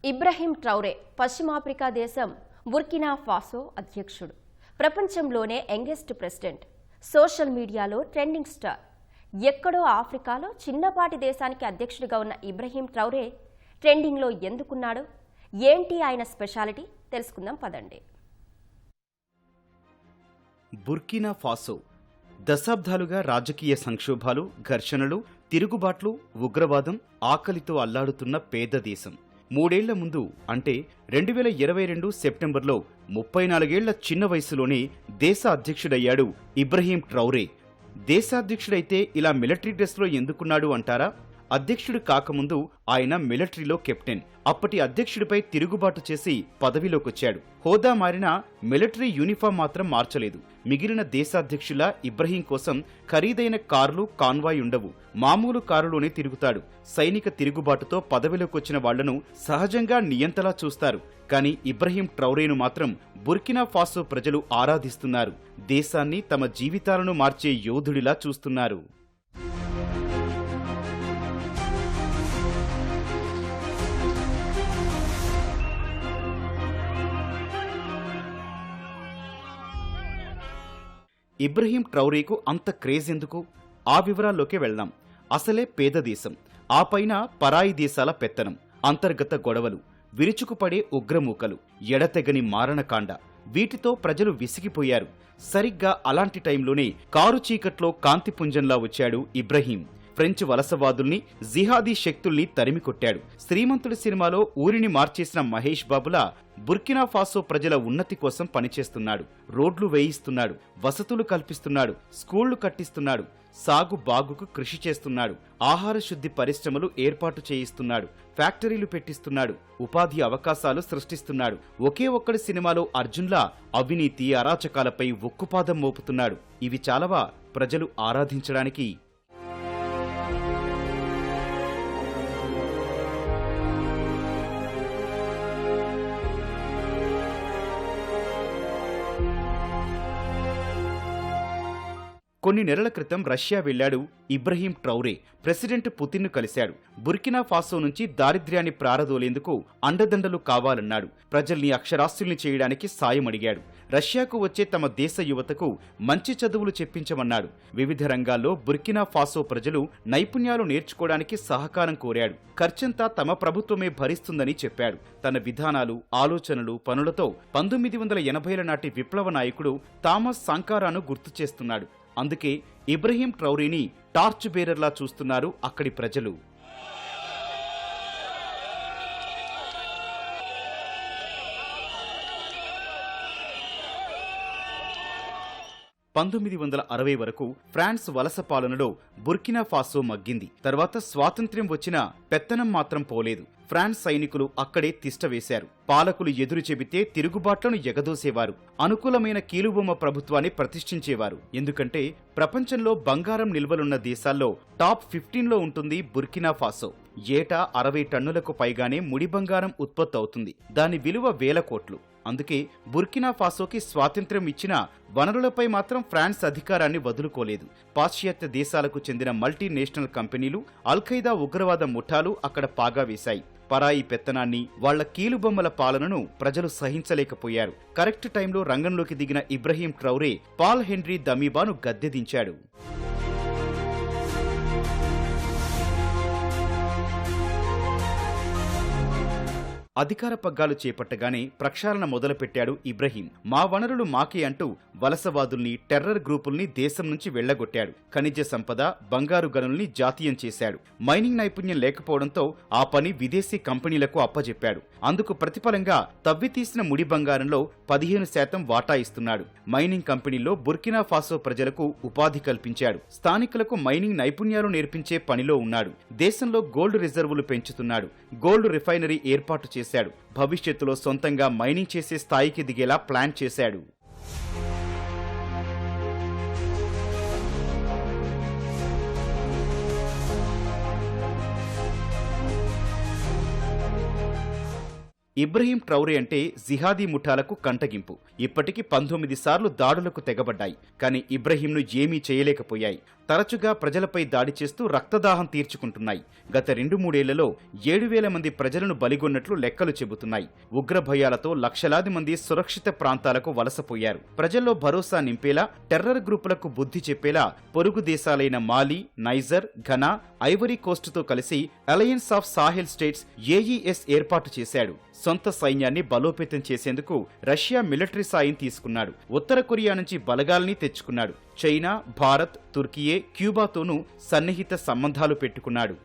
ఇబ్రహీం ట్రౌరే పశ్చిమాఫ్రికా దేశం Burkina Faso అధ్యక్షుడు. ప్రపంచంలోనే యంగెస్ట్ ప్రెసిడెంట్. సోషల్ మీడియాలో ట్రెండింగ్ స్టార్. ఎక్కడో ఆఫ్రికాలో చిన్నపాటి దేశానికి అధ్యక్షుడిగా ఉన్న ఇబ్రహీం ట్రౌరే ట్రెండింగ్లో ఎందుకున్నాడు? ఏంటి ఆయన స్పెషాలిటీ? తెలుసుకుందాం పదండి. బుర్కినా ఫాసో దశాబ్దాలుగా రాజకీయ సంక్షోభాలు, ఘర్షణలు, తిరుగుబాట్లు, ఉగ్రవాదం, ఆకలితో అల్లాడుతున్న పేద దేశం. 3 ఏళ్ల ముందు అంటే 2022 సెప్టెంబర్లో 34 ఏళ్ల చిన్న వయసులోనే దేశ అధ్యక్షుడయ్యాడు ఇబ్రహీం ట్రౌరే. దేశాధ్యక్షుడైతే ఇలా మిలిటరీ డ్రెస్లో ఎందుకున్నాడు అంటారా? అధ్యక్షుడు కాకముందు ఆయన మిలిటరీలో కెప్టెన్. అప్పటి అధ్యక్షుడిపై తిరుగుబాటు చేసి పదవిలోకొచ్చాడు. హోదా మారినా మిలిటరీ యూనిఫామ్ మాత్రం మార్చలేదు. మిగిలిన దేశాధ్యక్షుల ఇబ్రహీం కోసం ఖరీదైన కార్లు, కాన్వాయ్ ఉండవు. మామూలు కారులోనే తిరుగుతాడు. సైనిక తిరుగుబాటుతో పదవిలోకొచ్చిన వాళ్లను సహజంగా నియంతలా చూస్తారు. కానీ ఇబ్రహీం ట్రౌరేను మాత్రం బుర్కినా ఫాసో ప్రజలు ఆరాధిస్తున్నారు. దేశాన్ని తమ జీవితాలను మార్చే యోధుడిలా చూస్తున్నారు. ఇబ్రహీం ట్రౌరేకు అంత క్రేజ్ ఎందుకు? ఆ వివరాల్లోకి వెళ్దాం. అసలే పేద దేశం, ఆ పైన పరాయి దేశాల పెత్తనం, అంతర్గత గొడవలు, విరుచుకుపడే ఉగ్రమూకలు, ఎడతెగని మారణకాండ, వీటితో ప్రజలు విసిగిపోయారు. సరిగ్గా అలాంటి టైంలోనే కారు చీకట్లో కాంతిపుంజంలా వచ్చాడు ఇబ్రహీం. ఫ్రెంచ్ వలసవాదుల్ని, జిహాదీ శక్తుల్ని తరిమికొట్టాడు. శ్రీమంతుడి సినిమాలో ఊరిని మార్చేసిన మహేష్ బాబులా బుర్కినా ఫాసో ప్రజల ఉన్నతి కోసం పనిచేస్తున్నాడు. రోడ్లు వేయిస్తున్నాడు, వసతులు కల్పిస్తున్నాడు, స్కూళ్లు కట్టిస్తున్నాడు, సాగు బాగుకు కృషి చేస్తున్నాడు, ఆహార శుద్ధి పరిశ్రమలు ఏర్పాటు చేయిస్తున్నాడు, ఫ్యాక్టరీలు పెట్టిస్తున్నాడు, ఉపాధి అవకాశాలు సృష్టిస్తున్నాడు. ఒకే ఒక్కడి సినిమాలో అర్జున్లా అవినీతి, అరాచకాలపై ఉక్కుపాదం మోపుతున్నాడు. ఇవి చాలవా ప్రజలు ఆరాధించడానికి? కొన్ని నెలల క్రితం రష్యా వెళ్లాడు ఇబ్రహీం ట్రౌరే. ప్రెసిడెంట్ పుతిన్ను కలిశాడు. బుర్కినా ఫాసో నుంచి దారిద్ర్యాన్ని ప్రారదోలేందుకు అండదండలు కావాలన్నాడు. ప్రజల్ని అక్షరాస్యుల్ని చేయడానికి సాయం అడిగాడు. రష్యాకు వచ్చే తమ దేశ యువతకు మంచి చదువులు చెప్పించమన్నాడు. వివిధ రంగాల్లో బుర్కినా ఫాసో ప్రజలు నైపుణ్యాలు నేర్చుకోవడానికి సహకారం కోరాడు. ఖర్చంతా తమ ప్రభుత్వమే భరిస్తుందని చెప్పాడు. తన విధానాలు, ఆలోచనలు, పనులతో 1980ల నాటి విప్లవ నాయకుడు థామస్ సాంకారాను గుర్తు చేస్తున్నాడు. అందుకే ఇబ్రహీం ట్రౌరేని టార్చ్ బేరర్లా చూస్తున్నారు అక్కడి ప్రజలు. వరకు ఫ్రాన్స్ వలస పాలనలో బుర్కినా ఫాసో మగ్గింది. తర్వాత స్వాతంత్ర్యం వచ్చినా పెత్తనం మాత్రం పోలేదు. ఫ్రాన్స్ సైనికులు అక్కడే తిష్టవేశారు. పాలకులు ఎదురు చెబితే తిరుగుబాట్లను ఎగదోసేవారు. అనుకూలమైన కీలుబొమ్మ ప్రభుత్వాన్ని ప్రతిష్ఠించేవారు. ఎందుకంటే ప్రపంచంలో బంగారం నిల్వలున్న దేశాల్లో టాప్ 15లో ఉంటుంది బుర్కినా ఫాసో. ఏటా 60 టన్నులకు పైగానే ముడి బంగారం ఉత్పత్తి అవుతుంది. దాని విలువ వేల కోట్లు. అందుకే బుర్కినా ఫాసోకి స్వాతంత్ర్యం ఇచ్చిన వనరులపై మాత్రం ఫ్రాన్స్ అధికారాన్ని వదులుకోలేదు. పాశ్చాత్య దేశాలకు చెందిన మల్టీనేషనల్ కంపెనీలు, అల్ఖైదా ఉగ్రవాద ముఠాలు అక్కడ పాగా వేశాయి. పరాయి పెత్తనాన్ని, వాళ్ల కీలుబొమ్మల పాలనను ప్రజలు సహించలేకపోయారు. కరెక్ట్ టైంలో రంగంలోకి దిగిన ఇబ్రహీం ట్రౌరే పాల్ హెన్రీ దమీబాను గద్దెదించాడు. అధికార పగ్గాలు చేపట్టగానే ప్రక్షాళన మొదలుపెట్టాడు ఇబ్రహీం. మా వనరులు మాకే అంటూ వలసవాదుల్ని, టెర్రర్ గ్రూపుల్ని దేశం నుంచి వెళ్లగొట్టాడు. ఖనిజ సంపద, బంగారు గనుల్ని జాతీయం చేశాడు. మైనింగ్ నైపుణ్యం లేకపోవడంతో ఆ పని విదేశీ కంపెనీలకు అప్పజెప్పాడు. అందుకు ప్రతిఫలంగా తవ్వితీసిన ముడి బంగారంలో 15% వాటా ఇస్తున్నాడు. మైనింగ్ కంపెనీల్లో బుర్కినా ఫాసో ప్రజలకు ఉపాధి కల్పించాడు. స్థానికులకు మైనింగ్ నైపుణ్యాలు నేర్పించే పనిలో ఉన్నాడు. దేశంలో గోల్డ్ రిజర్వులు పెంచుతున్నాడు. గోల్డ్ రిఫైనరీ ఏర్పాటు చేశాడు. భవిష్యత్తులో సొంతంగా మైనింగ్ చేసే స్థాయికి దిగేలా ప్లాన్ చేశాడు. ఇబ్రహీం ట్రౌరే అంటే జిహాదీ ముఠాలకు కంటగింపు. ఇప్పటికి 19 సార్లు దాడులకు తెగబడ్డాయి. కానీ ఇబ్రహీంను ఏమీ చేయలేకపోయాయి. తరచుగా ప్రజలపై దాడి చేస్తూ రక్తదాహం తీర్చుకుంటున్నాయి. గత 2-3 ఏళ్లలో 7,000 మంది ప్రజలను బలిగొన్నట్లు లెక్కలు చెబుతున్నాయి. ఉగ్ర భయాలతో లక్షలాది మంది సురక్షిత ప్రాంతాలకు వలసపోయారు. ప్రజల్లో భరోసా నింపేలా, టెర్రర్ గ్రూపులకు బుద్ధి చెప్పేలా పొరుగు దేశాలైన మాలి, నైజర్, ఘనా, ఐవరీ కోస్టుతో కలిసి అలయన్స్ ఆఫ్ సాహెల్ స్టేట్స్ AES ఏర్పాటు చేశాడు. సొంత సైన్యాన్ని బలోపేతం చేసేందుకు రష్యా మిలిటరీ సాయం తీసుకున్నాడు. ఉత్తర కొరియా నుంచి బలగాల్ని తెచ్చుకున్నాడు. చైనా, భారత్, తుర్కియే, క్యూబాతోనూ సన్నిహిత సంబంధాలు పెట్టుకున్నాడు.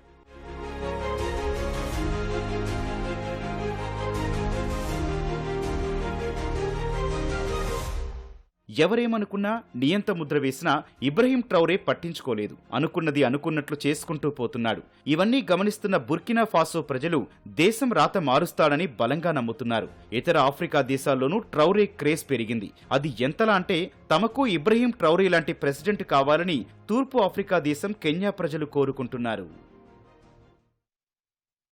ఎవరేమనుకున్నా, నియంత ముద్ర వేసినా ఇబ్రహీం ట్రౌరే పట్టించుకోలేదు. అనుకున్నది అనుకున్నట్లు చేసుకుంటూ పోతున్నాడు. ఇవన్నీ గమనిస్తున్న బుర్కినా ఫాసో ప్రజలు దేశం రాత మారుస్తాడని బలంగా నమ్ముతున్నారు. ఇతర ఆఫ్రికా దేశాల్లోనూ ట్రౌరే క్రేజ్ పెరిగింది. అది ఎంతలా అంటే తమకు ఇబ్రహీం ట్రౌరే లాంటి ప్రెసిడెంట్ కావాలని తూర్పు ఆఫ్రికా దేశం కెన్యా ప్రజలు కోరుకుంటున్నారు.